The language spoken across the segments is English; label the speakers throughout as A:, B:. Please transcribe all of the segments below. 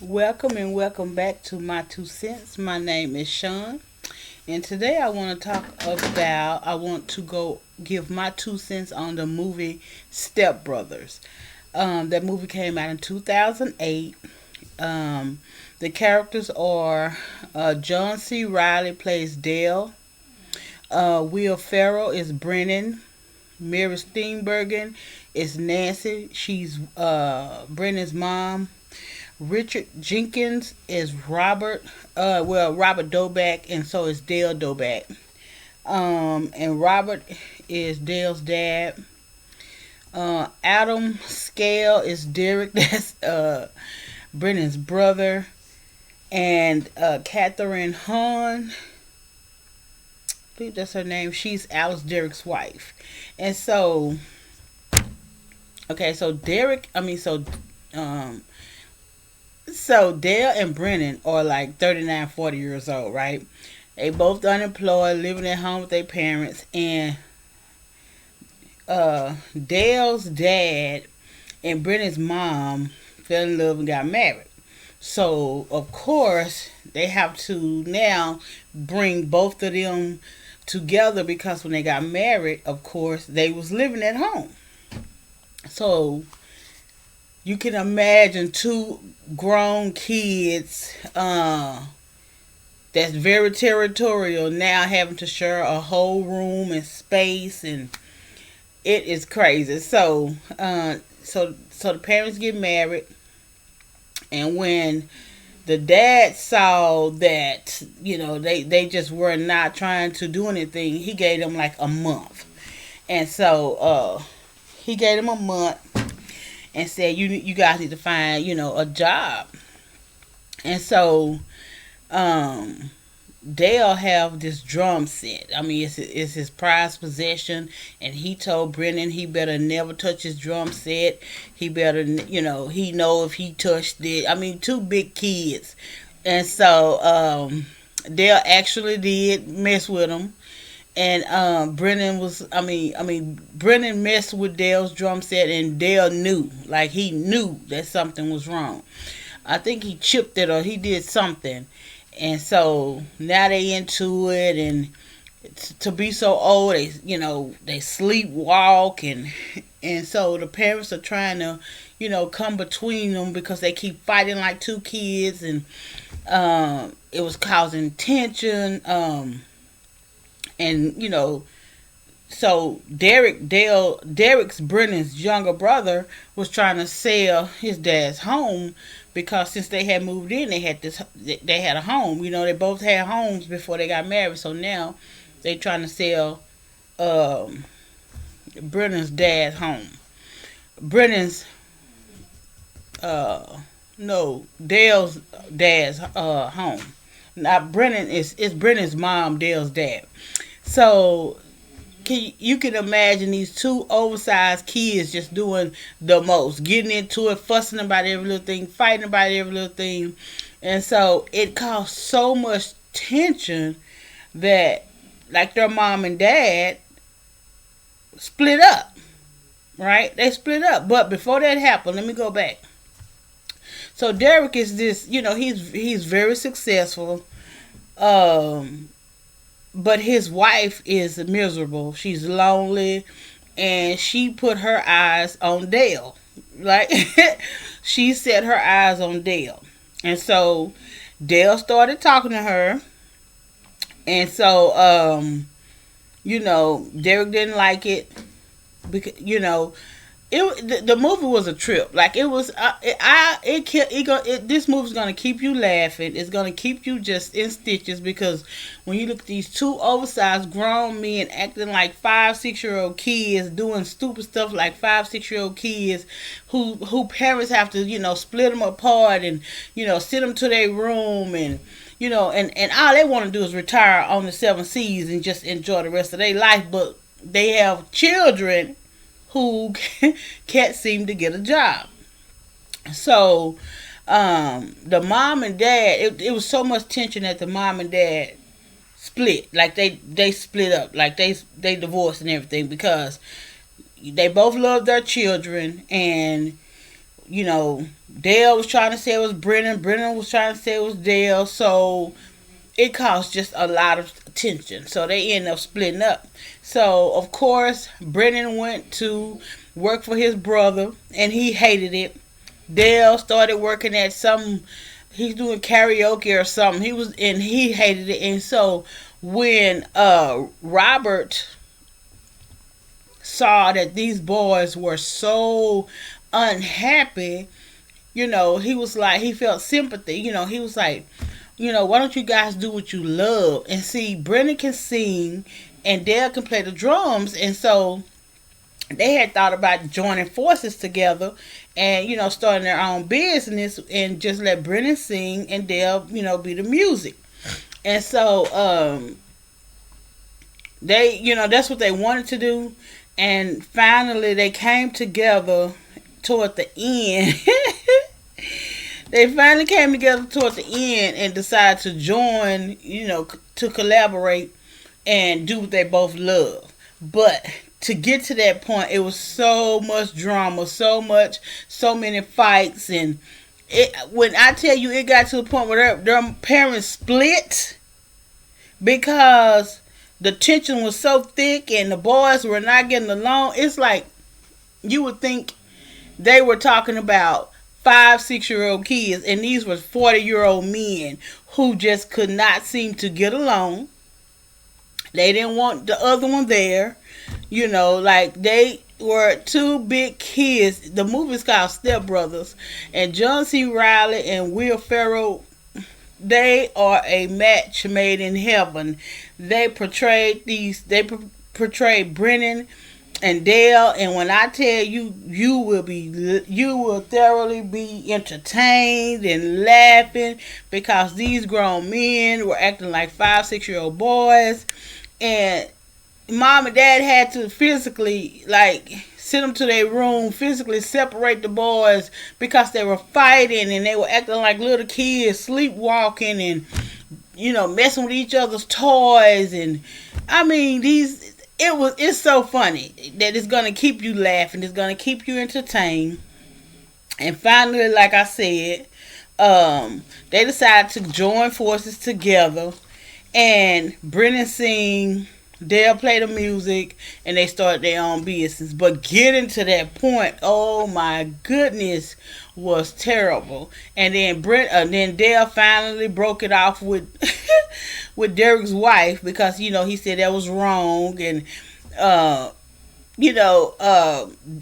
A: Welcome and welcome back to My Two Cents. My name is Sean, and today I want to go give my 2 cents on the movie Step Brothers. That movie came out in 2008. The characters are John C. Riley plays Dale, Will Ferrell is Brennan, Mary Steenburgen is Nancy. She's Brennan's mom. Richard Jenkins is Robert. Robert Doback, and so is Dale Doback. And Robert is Dale's dad. Adam Scale is Derek. That's Brennan's brother. And Catherine Hahn, I believe that's her name. She's Alice Derek's wife. And so, okay, so Derek. I mean, um, so Dale and Brennan are like 39, 40 years old, right? They both unemployed, living at home with their parents, and Dale's dad and Brennan's mom fell in love and got married. So of course they have to now bring both of them together because when they got married, of course they was living at home. So you can imagine two grown kids that's very territorial now having to share a whole room and space, and it is crazy. So the parents get married, and when the dad saw that they just were not trying to do anything, he gave them like a month. And so he gave them a month and said, you guys need to find a job. And so um Dale have this drum set. I mean, it's his prized possession, and he told Brennan he better never touch his drum set. He better, he know if he touched it. I mean, two big kids, and so Dale actually did mess with him. And Brennan messed with Dale's drum set, and Dale knew, like he knew that something was wrong. I think he chipped it or he did something, and so now they into it, and to be so old, they sleepwalk, and so the parents are trying to come between them because they keep fighting like two kids, and it was causing tension, and so Derek's Brennan's younger brother was trying to sell his dad's home because since they had moved in, they had a home. They both had homes before they got married. So now they trying to sell um, Brennan's dad's home. Brennan's no Dale's dad's home. Not Brennan is Brennan's mom, Dale's dad. So you can imagine these two oversized kids just doing the most, getting into it, fussing about every little thing, fighting about every little thing, and so it caused so much tension that, like, their mom and dad split up. Right? They split up. But before that happened, let me go back. So Derek is this, he's very successful. Um, but his wife is miserable. She's lonely, and she put her eyes on Dale. Like she set her eyes on Dale, and so Dale started talking to her, and so Derek didn't like it because the movie was a trip. Like it was, this movie's gonna keep you laughing. It's gonna keep you just in stitches because when you look at these two oversized grown men acting like 5, 6 year old kids, doing stupid stuff like 5, 6 year old kids, who parents have to split them apart and send them to their room, and and all they want to do is retire on the 7 seas and just enjoy the rest of their life, but they have children who can't seem to get a job. So the mom and dad, it was so much tension that the mom and dad split. Like they split up, like they divorced and everything because they both loved their children, and Dale was trying to say it was Brennan. Brennan was trying to say it was Dale. So it caused just a lot of tension. So they ended up splitting up. So of course, Brennan went to work for his brother, and he hated it. Dale started working at some. He's doing karaoke or something. He hated it. And so when Robert saw that these boys were so unhappy, he was like, he felt sympathy. He was like, why don't you guys do what you love? And see, Brennan can sing and Dale can play the drums. And so they had thought about joining forces together and, starting their own business and just let Brennan sing and Dale, be the music. And so they, that's what they wanted to do. And finally they came together toward the end. They finally came together toward the end and decided to join, to collaborate and do what they both love. But to get to that point, it was so much drama, so many fights. And when I tell you, it got to the point where their parents split because the tension was so thick and the boys were not getting along. It's like you would think they were talking about 5, 6-year-old kids, and these were 40-year-old men who just could not seem to get along. They didn't want the other one there. Like they were two big kids. The movie's called Step Brothers, and John C. Reilly and Will Ferrell, they are a match made in heaven. They portrayed Brennan and Dale, and when I tell you, you will thoroughly be entertained and laughing because these grown men were acting like 5, 6-year-old boys, and mom and dad had to physically send them to their room, physically separate the boys because they were fighting and they were acting like little kids, sleepwalking and messing with each other's toys. And I mean, it's so funny that it's gonna keep you laughing, it's gonna keep you entertained. And finally, like I said, they decided to join forces together, and Brennan sing, Dale play the music, and they started their own business. But getting to that point, oh my goodness, was terrible. And then Dale finally broke it off with with Derek's wife because he said that was wrong. And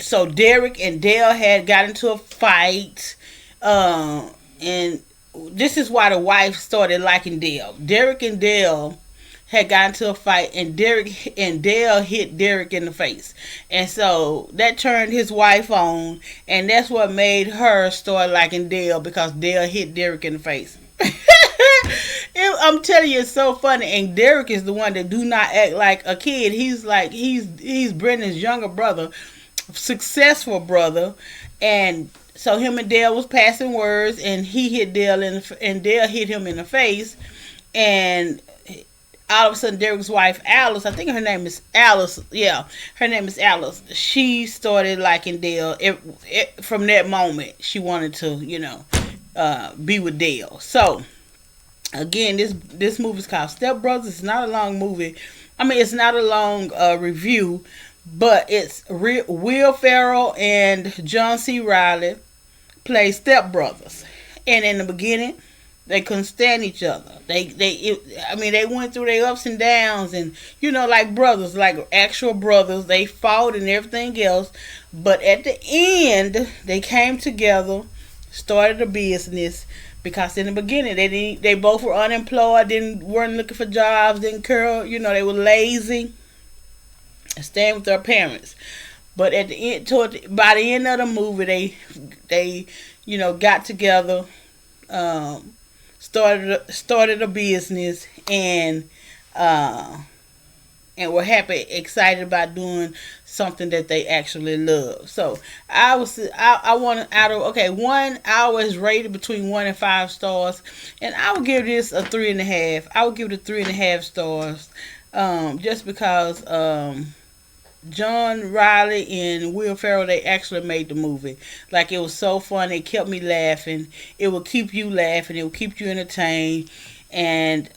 A: so Derek and Dale had got into a fight, and this is why the wife started liking Dale. Derek and Dale had gotten into a fight, and Dale hit Derek in the face, and so that turned his wife on, and that's what made her start liking Dale because Dale hit Derek in the face. I'm telling you, it's so funny. And Derek is the one that do not act like a kid. He's Brendan's younger brother, successful brother, and so him and Dale was passing words, and he hit Dale and Dale hit him in the face, and all of a sudden Derek's wife Alice, I think her name is Alice, her name is Alice, she started liking Dale. From that moment she wanted to be with Dale. So again, this movie's called Step Brothers. It's not a long movie. I mean, it's not a long review, but it's Will Ferrell and John C. Reilly play step brothers, and in the beginning they couldn't stand each other. They went through their ups and downs, and like brothers, like actual brothers. They fought and everything else, but at the end they came together, started a business. Because in the beginning they both were unemployed, weren't looking for jobs, didn't care, they were lazy, and staying with their parents. But at the end, by the end of the movie, they got together, started a business, and were happy, excited about doing something that they actually love. So I want one, I always rated between 1 and 5 stars, and I would give this a 3.5. I would give it a 3.5 stars, just because John Riley and Will Ferrell, they actually made the movie. Like, it was so fun. It kept me laughing. It would keep you laughing. It would keep you entertained. And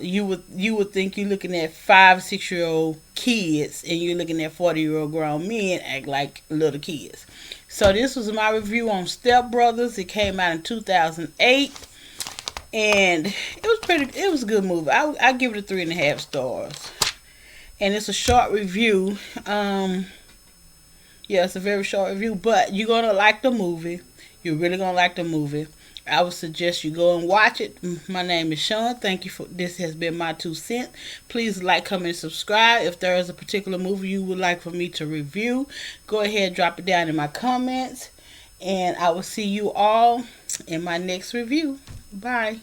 A: you would think you're looking at 5 6 year old kids, and you're looking at 40-year-old grown men act like little kids. So this was my review on Step Brothers. It came out in 2008, and it was a good movie. I give it a 3.5 stars, and it's a short review. Yeah, it's a very short review, but you're gonna like the movie. You're really gonna like the movie. I would suggest you go and watch it. My name is Sean. Thank you for this. Has been my 2 cents. Please like, comment, and subscribe. If there is a particular movie you would like for me to review, go ahead, drop it down in my comments, and I will see you all in my next review. Bye.